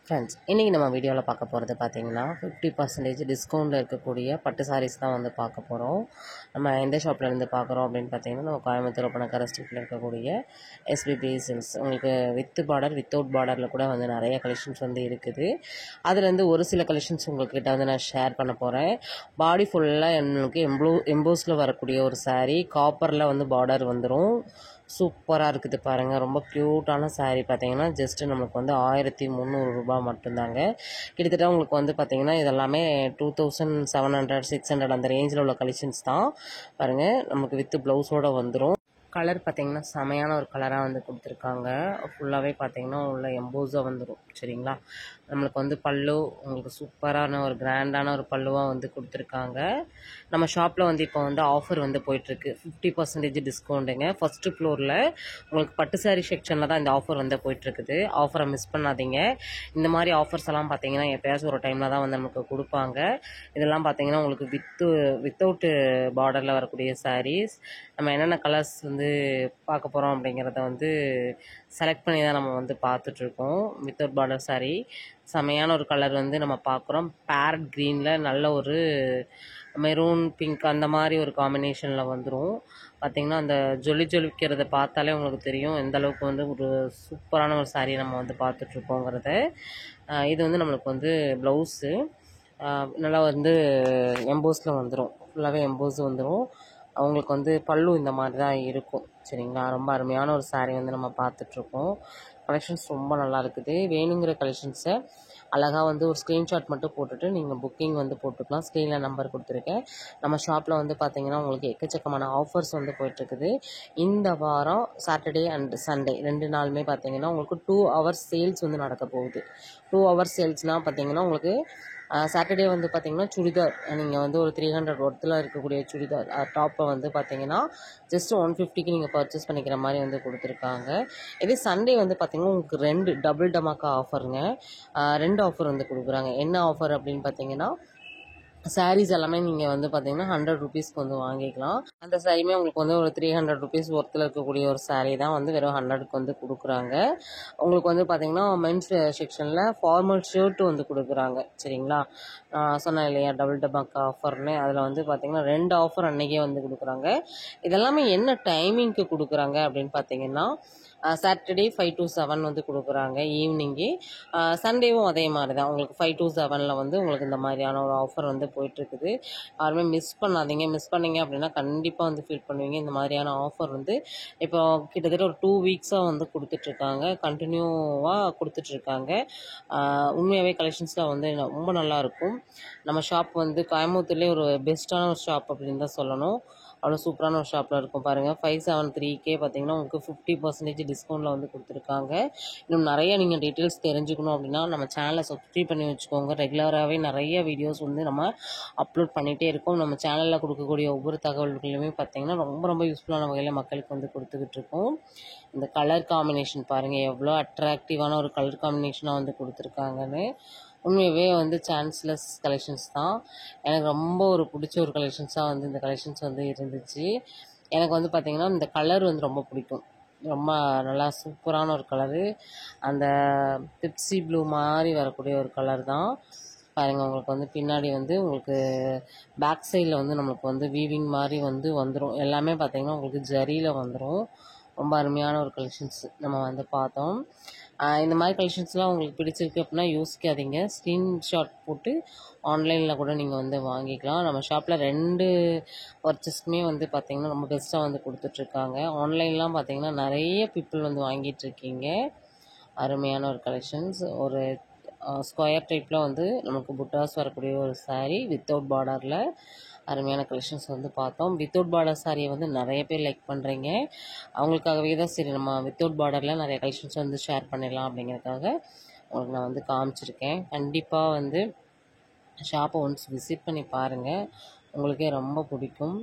Friends, இன்றைக்கி நம்ம வீடியோவில் பார்க்க போகிறது பார்த்திங்கன்னா 50% டிஸ்கவுண்ட்டில் இருக்கக்கூடிய பட்டு சாரீஸ் தான் வந்து பார்க்க போகிறோம். நம்ம எந்த ஷாப்லேருந்து பார்க்குறோம் அப்படின்னு பார்த்திங்கன்னா, நம்ம கோயம்புத்தூர் ஒப்பனக்கார ஸ்ட்ரீட்டில் இருக்கக்கூடிய எஸ்பிபி சில்க்ஸ். உங்களுக்கு வித் பார்டர் வித்தவுட் பார்டரில் கூட வந்து நிறைய கலெக்ஷன்ஸ் வந்து இருக்குது. அதுலேருந்து ஒரு சில கலெக்ஷன்ஸ் உங்கள்கிட்ட வந்து நான் ஷேர் பண்ண போகிறேன். பாடி ஃபுல்லாக எனக்கு எம்போஸில் வரக்கூடிய ஒரு சாரீ, காப்பரில் வந்து பார்டர் வந்துடும். சூப்பராக இருக்குது பாருங்கள். ரொம்ப க்யூட்டான சாரீ பார்த்தீங்கன்னா ஜஸ்ட்டு நம்மளுக்கு வந்து 1300 ரூபா மட்டும்தாங்க. கிட்டத்தட்ட உங்களுக்கு வந்து பார்த்திங்கன்னா இதெல்லாமே 2700 600 அந்த ரேஞ்சில் உள்ள கலெக்ஷன்ஸ் தான். பாருங்கள், நமக்கு வித் ப்ளவுஸோடு வந்துடும். கலர் பார்த்திங்கன்னா செமையான ஒரு கலராக வந்து கொடுத்துருக்காங்க. ஃபுல்லாகவே பார்த்திங்கன்னா உள்ள எம்போஸாக வந்துடும். சரிங்களா, நம்மளுக்கு வந்து பல்லு உங்களுக்கு சூப்பரான ஒரு கிராண்டான ஒரு பல்லுவாக வந்து கொடுத்துருக்காங்க. நம்ம ஷாப்பில் வந்து இப்போ வந்து ஆஃபர் வந்து போயிட்டுருக்கு. 50% டிஸ்கவுண்ட்டுங்க. ஃபஸ்ட்டு ஃப்ளோரில் உங்களுக்கு பட்டு சாரீ செக்ஷனில் தான் இந்த ஆஃபர் வந்து போயிட்டுருக்குது. ஆஃபரை மிஸ் பண்ணாதீங்க. இந்த மாதிரி ஆஃபர்ஸ் எல்லாம் பார்த்திங்கன்னா எப்போயாச்சும் ஒரு டைமில் தான் வந்து நமக்கு கொடுப்பாங்க. இதெல்லாம் பார்த்திங்கன்னா உங்களுக்கு வித்தவுட்டு பார்டரில் வரக்கூடிய சாரீஸ். நம்ம என்னென்ன கலர்ஸ் வந்து பார்க்க போகிறோம் அப்படிங்கிறத வந்து செலக்ட் பண்ணி தான் நம்ம வந்து பார்த்துட்ருக்கோம். வித்தவுட் பார்டர் சாரீ செமையான ஒரு கலர் வந்து நம்ம பார்க்குறோம். பேரட் க்ரீனில் நல்ல ஒரு மெரூன் பிங்க் அந்த மாதிரி ஒரு காம்பினேஷனில் வந்துடும். பார்த்திங்கன்னா அந்த ஜொலிக்கிறத பார்த்தாலே உங்களுக்கு தெரியும் எந்த அளவுக்கு வந்து ஒரு சூப்பரான ஒரு சாரீ நம்ம வந்து பார்த்துட்ருக்கோங்கிறத. இது வந்து நம்மளுக்கு வந்து ப்ளவுஸு நல்லா வந்து எம்போஸில் வந்துடும். ஃபுல்லாகவே எம்போஸ் வந்துடும். அவங்களுக்கு வந்து பல்லு இந்த மாதிரி தான் இருக்கும். சரிங்களா, ரொம்ப அருமையான ஒரு சாரீ வந்து நம்ம பார்த்துட்ருக்கோம். கலெக்ஷன்ஸ் ரொம்ப நல்லா இருக்குது. வேணுங்கிற கலெக்ஷன்ஸை அழகாக வந்து ஒரு ஸ்க்ரீன்ஷாட் மட்டும் போட்டுட்டு நீங்கள் புக்கிங் வந்து போட்டுக்கலாம். ஸ்க்ரீனில் நம்பர் கொடுத்துருக்கேன். நம்ம ஷாப்பில் வந்து பார்த்திங்கன்னா உங்களுக்கு எக்கச்சக்கமான ஆஃபர்ஸ் வந்து போயிட்டுருக்குது. இந்த வாரம் சாட்டர்டே அண்ட் சண்டே 2 நாளுமே பார்த்திங்கன்னா உங்களுக்கு 2 hours சேல்ஸ் வந்து நடக்க போகுது. 2 hours சேல்ஸ்னால் பார்த்திங்கன்னா உங்களுக்கு சாட்டர்டே வந்து பார்த்திங்கன்னா சுடிதார் நீங்கள் வந்து ஒரு 300 ஒர்த்தில் இருக்கக்கூடிய சுடிதார் டாப்பை வந்து பார்த்திங்கன்னா ஜஸ்ட் 150க்கு நீங்கள் பர்ச்சேஸ் பண்ணிக்கிற மாதிரி வந்து கொடுத்துருக்காங்க. இதே சண்டே வந்து பார்த்திங்கன்னா உங்களுக்கு 2 டபுள் டமாக்கா ஆஃபருங்க. 2 ஆஃபர் வந்து கொடுக்குறாங்க. என்ன ஆஃபர் அப்படின்னு பார்த்தீங்கன்னா, சாரீஸ் எல்லாமே நீங்கள் வந்து பார்த்தீங்கன்னா 100 ருபீஸ்க்கு வந்து வாங்கிக்கலாம். அந்த சாரியுமே உங்களுக்கு வந்து ஒரு 300 ருபீஸ் ஒர்த்தில் இருக்கக்கூடிய ஒரு சாரீ தான் வந்து வெறும் 100க்கு வந்து கொடுக்குறாங்க. உங்களுக்கு வந்து பார்த்தீங்கன்னா மென்ஸ் செக்ஷனில் ஃபார்மல் ஷர்ட்டு வந்து கொடுக்குறாங்க. சரிங்களா, சொன்னேன் இல்லையா டபுள் டமாக்கா ஆஃபர்னு. அதில் வந்து பார்த்திங்கன்னா 2 ஆஃபர் அன்றைக்கே வந்து கொடுக்குறாங்க. இதெல்லாமே என்ன டைமிங்க்கு கொடுக்குறாங்க அப்படின்னு பார்த்தீங்கன்னா, சாட்டர்டே 5 to 7 வந்து கொடுக்குறாங்க ஈவினிங்கு. சண்டேவும் அதே மாதிரி தான் உங்களுக்கு 5 to 7 வந்து உங்களுக்கு இந்த மாதிரியான ஒரு ஆஃபர் வந்து போயிட்டுருக்குது. யாருமே மிஸ் பண்ணாதீங்க. மிஸ் பண்ணிங்க அப்படின்னா கண்டிப்பாக வந்து ஃபீல் பண்ணுவீங்க. இந்த மாதிரியான ஆஃபர் வந்து இப்போ கிட்டத்தட்ட ஒரு 2 வீக்ஸாக வந்து கொடுத்துட்ருக்காங்க. கண்டினியூவாக கொடுத்துட்ருக்காங்க. உண்மையாகவே கலெக்ஷன்ஸ்லாம் வந்து ரொம்ப நல்லாயிருக்கும். நம்ம ஷாப் வந்து கோயம்புத்தூர்லேயே ஒரு பெஸ்ட்டான ஒரு ஷாப் அப்படின்னு தான் சொல்லணும். அவ்வளோ சூப்பரான ஒரு ஷாப்பில் இருக்கும் பாருங்கள். 573K பார்த்திங்கன்னா உங்களுக்கு 50% டிஸ்கவுண்ட்டில் வந்து கொடுத்துருக்காங்க. இன்னும் நிறைய நீங்கள் டீட்டெயில்ஸ் தெரிஞ்சுக்கணும் அப்படின்னா நம்ம சேனலை சப்ஸ்கிரைப் பண்ணி வச்சுக்கோங்க. ரெகுலராகவே நிறைய வீடியோஸ் வந்து நம்ம அப்லோட் பண்ணிகிட்டே இருக்கோம். நம்ம சேனலில் கொடுக்கக்கூடிய ஒவ்வொரு தகவல்களுமே பார்த்திங்கன்னா ரொம்ப யூஸ்ஃபுல்லான வகையில் மக்களுக்கு வந்து கொடுத்துக்கிட்டு இருக்கோம். இந்த கலர் காம்பினேஷன் பாருங்கள், எவ்வளோ அட்ராக்டிவான ஒரு கலர் காம்பினேஷனாக வந்து கொடுத்துருக்காங்கன்னு. உண்மையாகவே வந்து சான்ஸ்லெஸ் கலெக்ஷன்ஸ் தான். எனக்கு ரொம்ப ஒரு பிடிச்ச ஒரு கலெக்ஷன்ஸாக வந்து இந்த கலெக்ஷன்ஸ் வந்து இருந்துச்சு. எனக்கு வந்து பார்த்திங்கன்னா இந்த கலர் வந்து ரொம்ப பிடிக்கும். ரொம்ப நல்லா சூப்பரான ஒரு கலரு. அந்த பெப்சி ப்ளூ மாதிரி வரக்கூடிய ஒரு கலர் தான். பாருங்கள், உங்களுக்கு வந்து பின்னாடி வந்து உங்களுக்கு பேக் சைடில் வந்து நம்மளுக்கு வந்து வீவிங் மாதிரி வந்து வந்துடும். எல்லாமே பார்த்திங்கன்னா உங்களுக்கு ஜரியில் வந்துடும். ரொம்ப அருமையான ஒரு கலெக்ஷன்ஸ் நம்ம வந்து பார்த்தோம். இந்த மாதிரி கலெக்ஷன்ஸ்லாம் உங்களுக்கு பிடிச்சிருக்கு அப்படின்னா யோசிக்காதீங்க. ஸ்க்ரீன்ஷாட் போட்டு ஆன்லைனில் கூட நீங்கள் வந்து வாங்கிக்கலாம். நம்ம ஷாப்பில் 2 பர்ச்சேஸ்க்குமே வந்து பார்த்திங்கன்னா ரொம்ப பெஸ்ட்டாக வந்து கொடுத்துட்ருக்காங்க. ஆன்லைன்லாம் பார்த்திங்கன்னா நிறைய பீப்புள் வந்து வாங்கிட்டுருக்கீங்க. அருமையான ஒரு கலெக்ஷன்ஸ். ஒரு ஸ்கொயர் டைப்பில் வந்து நமக்கு புட்டாஸ் வரக்கூடிய ஒரு சாரீ வித்தவுட் பார்டரில் அருமையான கலெக்ஷன்ஸ் வந்து பார்த்தோம். வித்தவுட் பார்டர் சாரியை வந்து நிறைய பேர் லைக் பண்ணுறீங்க. அவங்களுக்காகவே தான் சரி நம்ம வித்தவுட் பார்டரில் நிறைய கலெக்ஷன்ஸ் வந்து ஷேர் பண்ணிடலாம் அப்படிங்கிறதுக்காக உங்களுக்கு நான் வந்து காமிச்சிருக்கேன். கண்டிப்பாக வந்து ஷாப்பை ஒன்ஸ் விசிட் பண்ணி பாருங்கள், உங்களுக்கே ரொம்ப பிடிக்கும்.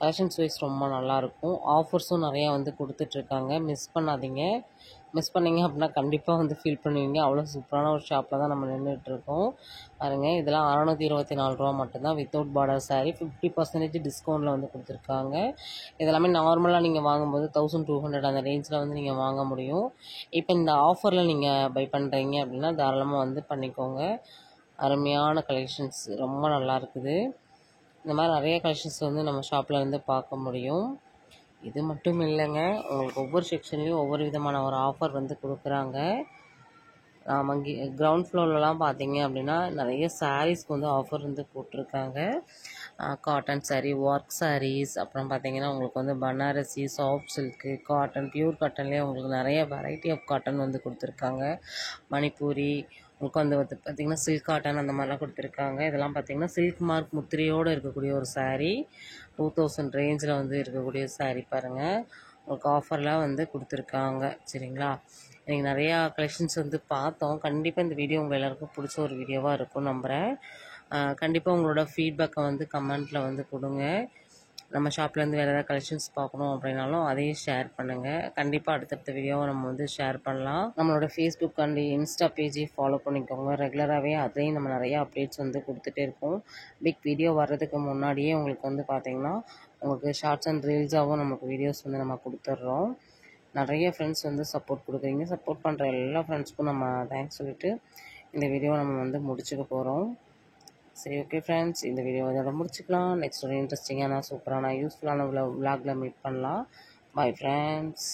கலெக்ஷன்ஸ் வைஸ் ரொம்ப நல்லாயிருக்கும். ஆஃபர்ஸும் நிறையா வந்து கொடுத்துட்ருக்காங்க. மிஸ் பண்ணாதீங்க. மிஸ் பண்ணீங்க அப்படின்னா கண்டிப்பாக வந்து ஃபீல் பண்ணுவீங்க. அவ்வளோ சூப்பரான ஒரு ஷாப்பில் தான் நம்ம நின்றுட்டுருக்கோம். பாருங்கள், இதெல்லாம் ரூ. 624 மட்டும்தான். வித்தவுட் பார்டர் சாரீ 50% டிஸ்கவுண்ட்டில் வந்து கொடுத்துருக்காங்க. இதெல்லாமே நார்மலாக நீங்கள் வாங்கும்போது 1200 அந்த ரேஞ்சில் வந்து நீங்கள் வாங்க முடியும். இப்போ இந்த ஆஃபரில் நீங்கள் பை பண்ணுறீங்க அப்படின்னா தாராளமாக வந்து பண்ணிக்கோங்க. அருமையான கலெக்ஷன்ஸ் ரொம்ப நல்லா இருக்குது. இந்த மாதிரி நிறைய கலெக்ஷன்ஸ் வந்து நம்ம ஷாப்பில் வந்து பார்க்க முடியும். இது மட்டும் இல்லைங்க, உங்களுக்கு ஒவ்வொரு செக்ஷன்லேயும் ஒவ்வொரு விதமான ஒரு ஆஃபர் வந்து கொடுக்குறாங்க. அங்கே கிரவுண்ட் ஃப்ளோர்லலாம் பார்த்தீங்க அப்படின்னா நிறைய சாரீஸ்க்கு வந்து ஆஃபர் வந்து போட்டிருக்காங்க. காட்டன் சாரீ, ஒர்க் சாரீஸ், அப்புறம் பார்த்தீங்கன்னா உங்களுக்கு வந்து Banarasi, soft silk, cotton, pure காட்டன்லேயே உங்களுக்கு நிறைய வெரைட்டி ஆஃப் காட்டன் வந்து கொடுத்துருக்காங்க. மணிப்பூரி, உங்களுக்கு வந்து பார்த்திங்கன்னா சில்க் காட்டன் அந்த மாதிரிலாம் கொடுத்துருக்காங்க. இதெல்லாம் பார்த்திங்கன்னா சில்க் மார்க் முத்திரையோடு இருக்கக்கூடிய ஒரு சாரீ. 2000 ரேஞ்சில் வந்து இருக்கக்கூடிய சாரீ பாருங்கள். உங்களுக்கு ஆஃபர்லாம் வந்து கொடுத்துருக்காங்க. சரிங்களா, இன்றைக்கி நிறையா கலெக்ஷன்ஸ் வந்து பார்த்தோம். கண்டிப்பாக இந்த வீடியோ உங்கள் எல்லாருக்கும் பிடிச்ச ஒரு வீடியோவாக இருக்கும் நம்புகிறேன். கண்டிப்பாக உங்களோட ஃபீட்பேக்கை வந்து கமெண்ட்டில் வந்து கொடுங்க. நம்ம ஷாப்லேருந்து வேறு ஏதாவது கலெக்ஷன்ஸ் பார்க்கணும் அப்படின்னாலும் அதையும் ஷேர் பண்ணுங்கள். கண்டிப்பாக அடுத்தடுத்த வீடியோவை நம்ம வந்து ஷேர் பண்ணலாம். நம்மளோட ஃபேஸ்புக் அண்ட் இன்ஸ்டா பேஜையும் ஃபாலோ பண்ணிக்கோங்க. ரெகுலராகவே அதையும் நம்ம நிறையா அப்டேட்ஸ் வந்து கொடுத்துட்டே இருப்போம். பிக் வீடியோ வர்றதுக்கு முன்னாடியே உங்களுக்கு வந்து பார்த்திங்கன்னா உங்களுக்கு ஷார்ட்ஸ் அண்ட் ரீல்ஸாகவும் நமக்கு வீடியோஸ் வந்து நம்ம கொடுத்துட்றோம். நிறைய ஃப்ரெண்ட்ஸ் வந்து சப்போர்ட் கொடுக்குறீங்க. சப்போர்ட் பண்ணுற எல்லா ஃப்ரெண்ட்ஸ்க்கும் நம்ம தேங்க்ஸ் சொல்லிவிட்டு இந்த வீடியோவை நம்ம வந்து முடிச்சுக்க போகிறோம். சரி, ஓகே ஃப்ரெண்ட்ஸ், இந்த வீடியோ இதோட முடிச்சுக்கலாம். நெக்ஸ்ட் ஒரு இன்ட்ரெஸ்டிங்கான சூப்பரான யூஸ்ஃபுல்லான விலாகில் மீட் பண்ணலாம். Bye friends.